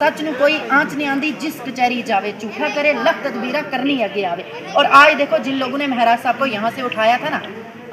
सच ਨੂੰ कोई आंच नहीं आंदी जिस कचहरी जावे, झूठा करे लख तदबीरा करनी आगे आवे। और आज देखो जिन लोगों ने महराज साहब को यहाँ से उठाया था ना,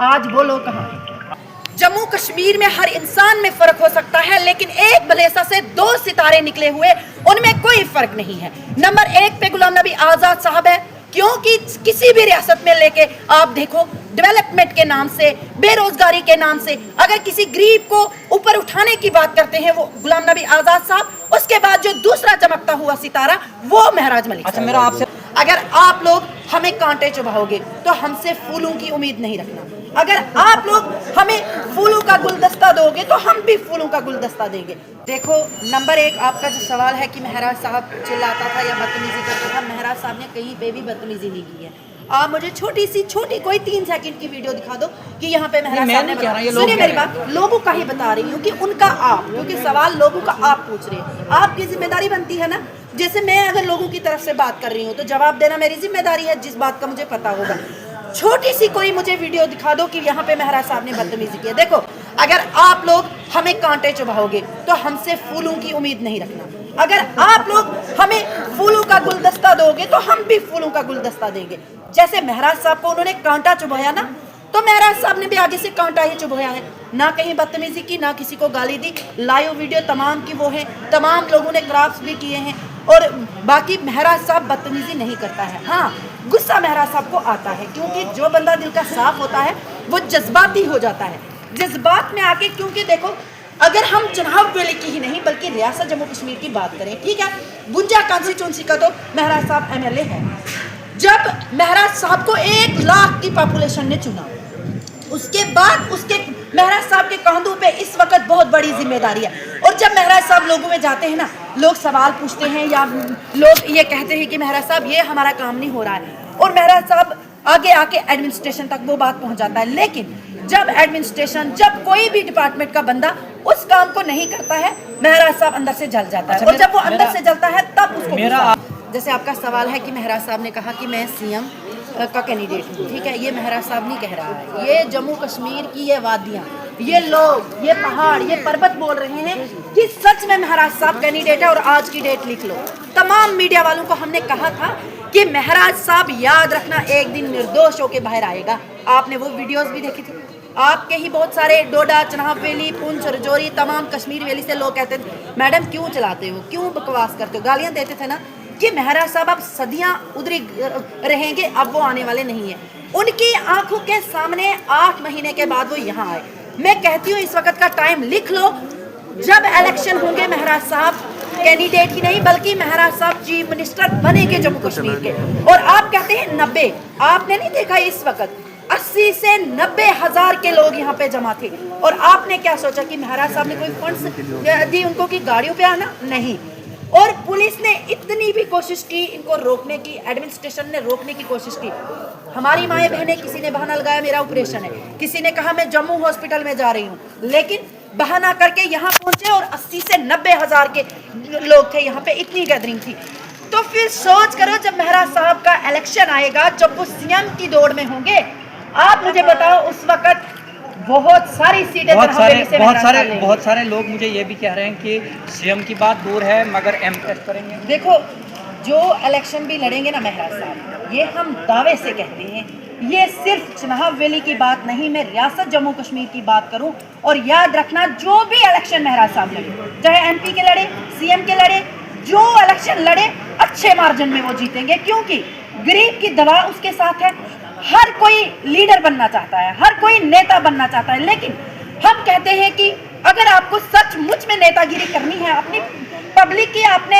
आज वो लोग कहाँ हैं। जम्मू कश्मीर में हर इंसान में फर्क हो सकता है, लेकिन एक बलेसा से दो सितारे निकले हुए उनमें कोई फर्क नहीं है। नंबर 1 पे गुलाम नबी आजाद साहब है, क्योंकि किसी भी रियासत में लेके आप देखो, डेवलपमेंट के नाम से, बेरोजगारी के नाम से अगर किसी गरीब को ऊपर उठाने की बात करते हैं वो गुलाम नबी आजाद साहब। उसके बाद जो दूसरा चमकता हुआ सितारा वो महराज मलिक। अच्छा, मेरा आपसे अगर आप लोग हमें कांटे चुभाओगे तो हमसे फूलों की उम्मीद नहीं रखना। अगर आप लोग हमें फूलों का गुलदस्ता दोगे तो हम भी फूलों का गुलदस्ता देंगे। देखो, नंबर 1 आपका जो सवाल है कि महराज साहब चिल्लाता था या बदतमीजी करता था, महराज साहब ने कहीं पे भी बदतमीजी नहीं की है। आप मुझे छोटी कोई 3 सेकंड की वीडियो दिखा दो कि यहाँ पे महराज साहब ने, सुनिए मेरी बात, लोगों का ही बता रही हूँ कि उनका आप, क्योंकि सवाल लोगों का आप पूछ रहे हैं, आपकी जिम्मेदारी बनती है ना। जैसे मैं अगर लोगों की तरफ से बात कर रही हूँ तो जवाब देना मेरी जिम्मेदारी है, जिस बात का मुझे पता होगा। छोटी सी कोई मुझे वीडियो दिखा दो कि यहाँ पे महराज साहब ने बदतमीजी की है। देखो, अगर आप लोग हमें कांटे चुभाओगे तो हमसे फूलों की उम्मीद नहीं रखना। अगर आप लोग हमें फूलों का गुलदस्ता दोगे तो हम भी फूलों का गुलदस्ता देंगे। जैसे महराज साहब को उन्होंने कांटा चुभाया ना, तो महराज साहब ने भी आगे से कांटा ही चुभाया है। ना कहीं बदतमीजी की, ना किसी को गाली दी। लाइव वीडियो तमाम की वो है, तमाम लोगों ने क्राफ्ट्स भी किए हैं। और बाकी महराज साहब बदतमीजी नहीं करता है। हाँ, गुस्सा महराज साहब को आता है, क्योंकि जो बंदा दिल का साफ होता है वो जज्बाती हो जाता है। जज्बात में आके, क्योंकि देखो, अगर हम चुनाव वैली की ही नहीं बल्कि रियासत जम्मू कश्मीर की बात करें, ठीक है, बुंजा कॉन्स्टिट्यूंसी का तो महराज साहब MLA है। जब महराज साहब को 1 लाख की पॉपुलेशन ने चुना, उसके बाद उसके महराज साहब के कंधों पे इस वक्त बहुत बड़ी जिम्मेदारी है। और जब महराज साहब लोगों में जाते हैं ना, लोग सवाल पूछते हैं या लोग ये कहते हैं कि महराज साहब ये हमारा काम नहीं हो रहा है, और महराज साहब आगे आके एडमिनिस्ट्रेशन तक वो बात पहुंच जाता है। लेकिन जब एडमिनिस्ट्रेशन, जब कोई भी डिपार्टमेंट का बंदा उस काम को नहीं करता है, महराज साहब अंदर से जल जाता है। और जब वो अंदर से जलता है तब उसको, जैसे आपका सवाल है कि महराज साहब ने कहा कि मैं CM का कैंडिडेट हूँ, ठीक है, ये महराज साहब नहीं कह रहा है, ये जम्मू कश्मीर की ये वादियाँ, ये लोग, ये पहाड़, ये पर्वत बोल रहे हैं कि सच में महराज साहब कैंडिडेट है। और आज की डेट लिख लो। तमाम मीडिया वालों को हमने कहा था कि महराज साहब याद रखना एक दिन निर्दोष होकर बाहर आएगा। आपने वो वीडियोस भी देखी थी। आपके ही बहुत सारे डोडा, चनाब वैली, पुंछ, रजौरी, तमाम कश्मीर वैली से लोग कहते थे मैडम क्यों चलाते हो, क्यों बकवास करते हो, गालियाँ देते थे ना कि महराज साहब अब सदियां उधरी रहेंगे, अब वो आने वाले नहीं है। उनकी आंखों के सामने 8 महीने के बाद वो यहाँ आए। मैं कहती हूँ इस वक्त का टाइम लिख लो, जब इलेक्शन होंगे महराज साहब कैंडिडेट ही नहीं बल्कि महराज साहब चीफ मिनिस्टर बनेंगे जम्मू कश्मीर के। और आप कहते हैं 90, आपने नहीं देखा इस वक्त 80 से 90 हज़ार के लोग यहाँ पे जमा थे। और आपने क्या सोचा कि महराज साहब ने कोई फंड्स दी उनको कि गाड़ियों पे आना? नहीं। और पुलिस ने इतनी भी कोशिश की इनको रोकने की, एडमिनिस्ट्रेशन ने रोकने की कोशिश की। हमारी माएँ बहनें, किसी ने बहाना लगाया मेरा ऑपरेशन है, किसी ने कहा मैं जम्मू हॉस्पिटल में जा रही हूँ, लेकिन बहाना करके यहाँ पहुंचे और 80 से 90 हज़ार के लोग थे यहाँ पे, इतनी गैदरिंग थी। तो फिर सोच करो जब महराज साहब का इलेक्शन आएगा, जब वो CM की दौड़ में होंगे, आप मुझे बताओ उस वक्त बहुत सारी सीटें, बहुत सारे लोग मुझे ये भी कह रहे हैं कि CM की बात दूर है मगर MPS करेंगे। देखो, जो इलेक्शन भी लड़ेंगे ना महराज साहब, ये हम दावे से कहते हैं, ये सिर्फ चनाब वैली की बात नहीं, मैं रियासत जम्मू कश्मीर की बात करूं। और याद रखना, जो भी इलेक्शन महराज साहब लड़े, चाहे MP के लड़े, CM के लड़े, जो इलेक्शन लड़े अच्छे मार्जिन में वो जीतेंगे, क्योंकि गरीब की दवा उसके साथ है। हर कोई लीडर बनना चाहता है, हर कोई नेता बनना चाहता है, लेकिन हम कहते हैं कि अगर आपको सचमुच में नेतागिरी करनी है, अपनी पब्लिक की आपने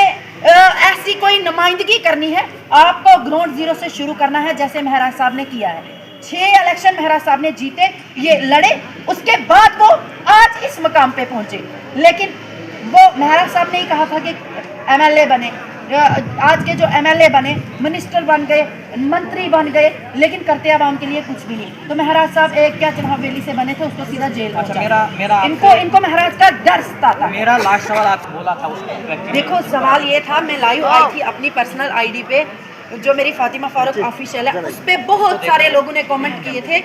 ऐसी कोई नुमाइंदगी करनी है, आपको ग्राउंड जीरो से शुरू करना है, जैसे महराज साहब ने किया है। 6 इलेक्शन महराज साहब ने जीते, ये लड़े, उसके बाद वो आज इस मकाम पे पहुंचे। लेकिन वो महराज साहब ने ही कहा था कि MLA बने, आज के जो MLA बने, मिनिस्टर बन गए, मंत्री बन गए, लेकिन करते आवाम के लिए कुछ भी नहीं। तो महराज साहब एक क्या चनाब वैली से बने थे, उसको सीधा जेल पहुंचा। इनको महराज का डर सता था। मेरा लास्ट सवाल आपसे बोला था उसमें, देखो सवाल ये था, मैं लाइव आई थी अपनी पर्सनल ID पे, जो मेरी फातिमा फारूक ऑफिशियल है, उस पर बहुत सारे लोगों ने कमेंट किए थे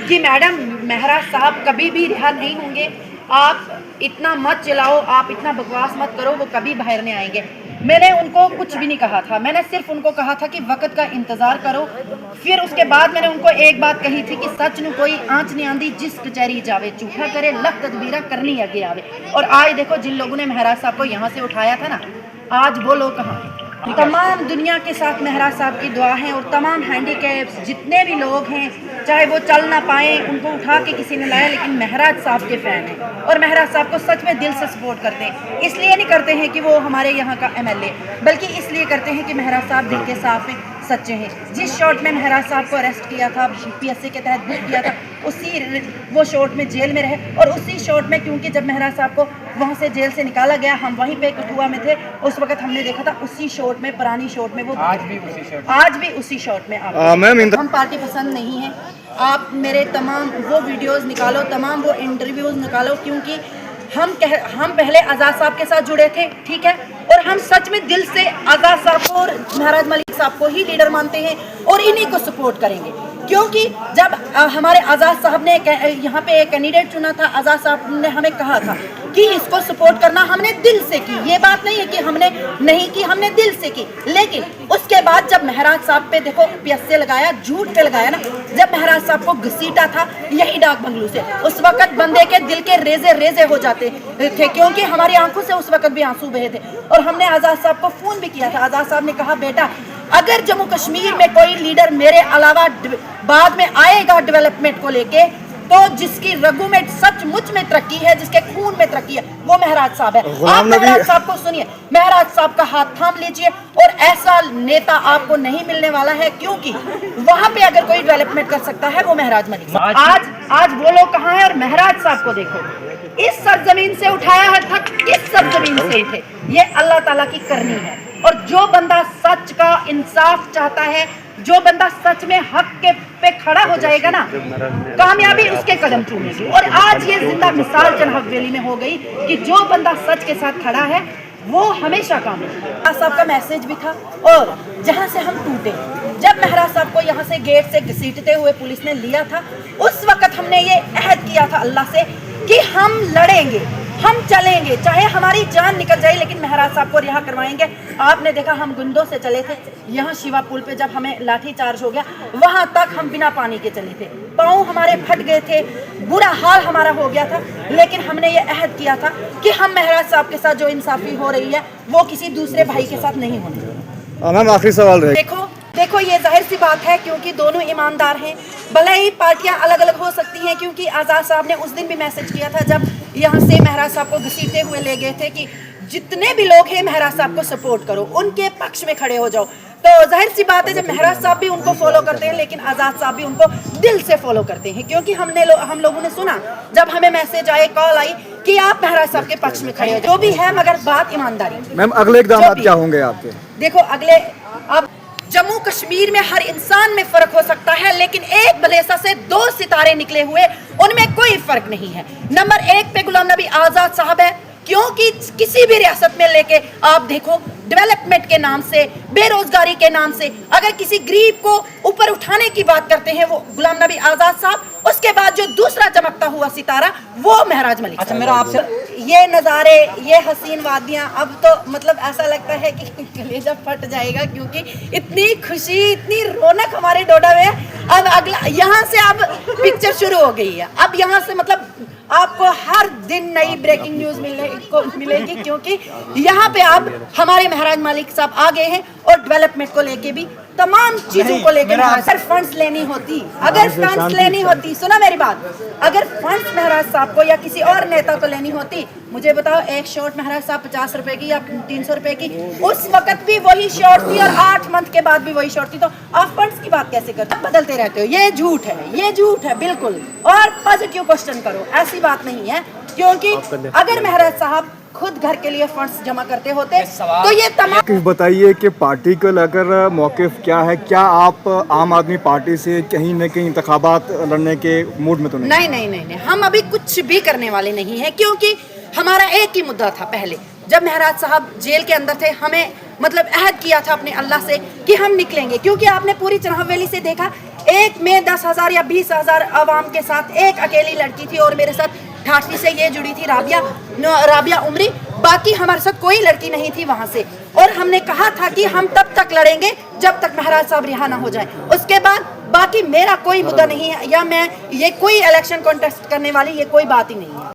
कि मैडम महराज साहब कभी भी रिहा नहीं होंगे, आप इतना मत चलाओ, आप इतना बकवास मत करो, वो कभी बाहर नहीं आएंगे। मैंने उनको कुछ भी नहीं कहा था, मैंने सिर्फ उनको कहा था कि वक्त का इंतज़ार करो। फिर उसके बाद मैंने उनको एक बात कही थी कि सच नू कोई आँच नहीं आंदी, जिस कचहरी जावे झूठा करे लख तदबीरा करनी आगे आवे। और आज देखो जिन लोगों ने महराज साहब को यहाँ से उठाया था ना, आज वो लोग कहाँ हैं? तमाम दुनिया के साथ महराज साहब की दुआ है और तमाम हैंडीकैप्स जितने भी लोग हैं, चाहे वो चल ना पाए, उनको उठा के किसी ने लाया, लेकिन महराज साहब के फ़ैन हैं और महराज साहब को सच में दिल से सपोर्ट करते हैं। इसलिए नहीं करते हैं कि वो हमारे यहाँ का MLA, बल्कि इसलिए करते हैं कि महराज साहब दिल के साफ हैं, सच्चे हैं। जिस शॉट में महराज साहब को अरेस्ट किया था, PSA के तहत बुक किया था, उसी वो शॉट में जेल में रहे। और उसी शॉट में, क्योंकि जब महराज साहब को वहाँ से जेल से निकाला गया, हम वहीं पे कठुआ में थे, उस वक्त हमने देखा था उसी शॉट में, पुरानी शॉट में वो आज भी उसी शॉट में हम पार्टी पसंद नहीं है। आप मेरे तमाम वो वीडियोस निकालो, तमाम वो इंटरव्यूज़ निकालो, क्योंकि हम पहले आज़ाद साहब के साथ जुड़े थे, ठीक है, और हम सच में दिल से आज़ाद साहब को और महराज मलिक साहब को ही लीडर मानते हैं और इन्हीं को सपोर्ट करेंगे। क्योंकि जब हमारे आज़ाद साहब ने यहाँ पे एक कैंडिडेट चुना था, आज़ाद साहब ने हमें कहा था कि इसको सपोर्ट करना, हमने दिल से की। ये बात नहीं है कि हमने नहीं की, हमने दिल से की। लेकिन उसके बाद जब महराज साहब पे देखो PSA लगाया, झूठ पे लगाया ना, जब महराज साहब को घसीटा था यही डाक बंगलू से, उस वक्त बंदे के दिल के रेजे रेजे हो जाते थे, क्योंकि हमारी आंखों से उस वक्त भी आंसू बहे थे। और हमने आज़ाद साहब को फ़ोन भी किया था। आज़ाद साहब ने कहा, बेटा अगर जम्मू कश्मीर में कोई लीडर मेरे अलावा बाद में आएगा डेवलपमेंट को लेके, तो जिसकी रगों में सचमुच में तरक्की है, जिसके खून में तरक्की है, वो महराज साहब है। आप महराज साहब को सुनिए, महराज साहब का हाथ थाम लीजिए, और ऐसा नेता आपको नहीं मिलने वाला है, क्योंकि वहां पे अगर कोई डेवलपमेंट कर सकता है वो महराज मलिक साहब। आज वो लोग कहाँ हैं? और महराज साहब को देखो, इस सरजमीन से उठाया है था, किस सरजमीन से थे? ये अल्लाह ताला की करनी है। और जो बंदा सच का इंसाफ चाहता है, जो बंदा सच में हक के पे खड़ा हो जाएगा ना, कामयाबी उसके कदम चूमेगी। और आज ये जिंदा मिसाल चनहक वैली में हो गई कि जो बंदा सच के साथ खड़ा है वो हमेशा कामयाब। साहब का मैसेज भी था। और जहां से हम टूटे, जब महराज साहब को यहाँ से गेट से घसीटते हुए पुलिस ने लिया था, उस वक्त हमने ये अहद किया था अल्लाह से कि हम लड़ेंगे, हम चलेंगे, चाहे हमारी जान निकल जाए, लेकिन महराज साहब को रिहा करवाएंगे। आपने देखा हम गुंदों से चले थे, यहाँ शिवा पुल पे जब हमें लाठी चार्ज हो गया, वहाँ तक हम बिना पानी के चले थे, पाँव हमारे फट गए थे, बुरा हाल हमारा हो गया था। लेकिन हमने ये अहद किया था कि हम महराज साहब के साथ जो इंसाफी हो रही है वो किसी दूसरे भाई के साथ नहीं होने देंगे। मैम आखिरी सवाल रहे। देखो ये जाहिर सी बात है, क्योंकि दोनों ईमानदार हैं। भले ही पार्टियां अलग अलग हो सकती हैं, क्योंकि आज़ाद साहब ने उस दिन भी मैसेज किया था जब यहाँ से महराज साहब को घसीटते हुए ले गए थे कि जितने भी लोग हैं महराज साहब को सपोर्ट करो, उनके पक्ष में खड़े हो जाओ। तो जाहिर सी बात है, जब महराज साहब भी उनको फॉलो करते हैं, लेकिन आज़ाद साहब भी उनको दिल से फॉलो करते हैं, क्योंकि हम लोगों ने सुना, जब हमें मैसेज आए, कॉल आई कि आप महराज साहब के पक्ष में खड़े हो, जो भी है, मगर बात ईमानदारी। मैम अगले इक़दाम क्या होंगे आपके? देखो अगले, अब जम्मू कश्मीर में हर इंसान में फर्क हो सकता है, लेकिन एक बलेसा से 2 सितारे निकले हुए, उनमें कोई फर्क नहीं है। नंबर 1 पे गुलाम नबी आज़ाद साहब है, क्योंकि किसी भी रियासत में लेके आप देखो, डेवलपमेंट के नाम से, बेरोजगारी के नाम से, अगर किसी गरीब को ऊपर उठाने की बात करते हैं वो गुलाम नबी आज़ाद साहब। उसके बाद जो दूसरा चमकता हुआ सितारा वो महराज मलिक। अच्छा, मेरा आपसे ये नज़ारे, ये हसीन वादियाँ, अब तो मतलब ऐसा लगता है कि कलेजा फट जाएगा, क्योंकि इतनी खुशी, इतनी रौनक हमारे डोडा में। अब अगला यहाँ से अब पिक्चर शुरू हो गई है। अब यहाँ से मतलब आपको हर दिन नई ब्रेकिंग न्यूज़ मिलेगी, क्योंकि यहाँ पे अब हमारे महराज मलिक साहब आ गए हैं, और डेवलपमेंट को लेके भी, तमाम चीजों को लेकर अगर फंड्स लेनी होती, सुना मेरी बात, अगर फंड्स महराज साहब को या किसी और नेता को लेनी होती, मुझे बताओ, एक शॉट महराज साहब 50 रुपए की या 300 रुपए की, उस वक्त भी वही शॉट थी और 8 मंथ के बाद भी वही शॉट थी। तो आप फंड्स की बात कैसे करते हो? बदलते रहते हो, ये झूठ है, ये झूठ है बिल्कुल। और पॉजिटिव क्वेश्चन करो, ऐसी बात नहीं है, क्योंकि अगर महराज साहब खुद घर के लिए फंड्स जमा करते होते तो ये तमाम। बताइए कि पार्टी को लेकर मौक़िफ़ क्या है? क्या आप आम आदमी पार्टी से कहीं न कहीं इंतखाबात लड़ने के मूड में तो नहीं? नहीं, हम अभी कुछ भी करने वाले नहीं हैं, क्योंकि हमारा एक ही मुद्दा था। पहले जब महराज साहब जेल के अंदर थे, हमें मतलब अहद किया था अपने अल्लाह से कि हम निकलेंगे, क्योंकि आपने पूरी चनाब वैली से देखा, एक में 10,000 या 20,000 आवाम के साथ एक अकेली लड़की थी, और मेरे साथ ठाठी से ये जुड़ी थी राबिया उमरी, बाकी हमारे साथ कोई लड़की नहीं थी वहाँ से। और हमने कहा था कि हम तब तक लड़ेंगे जब तक महाराज साहब रिहा ना हो जाए। उसके बाद बाकी मेरा कोई मुद्दा नहीं है, या मैं ये कोई इलेक्शन कॉन्टेस्ट करने वाली ये कोई बात ही नहीं है।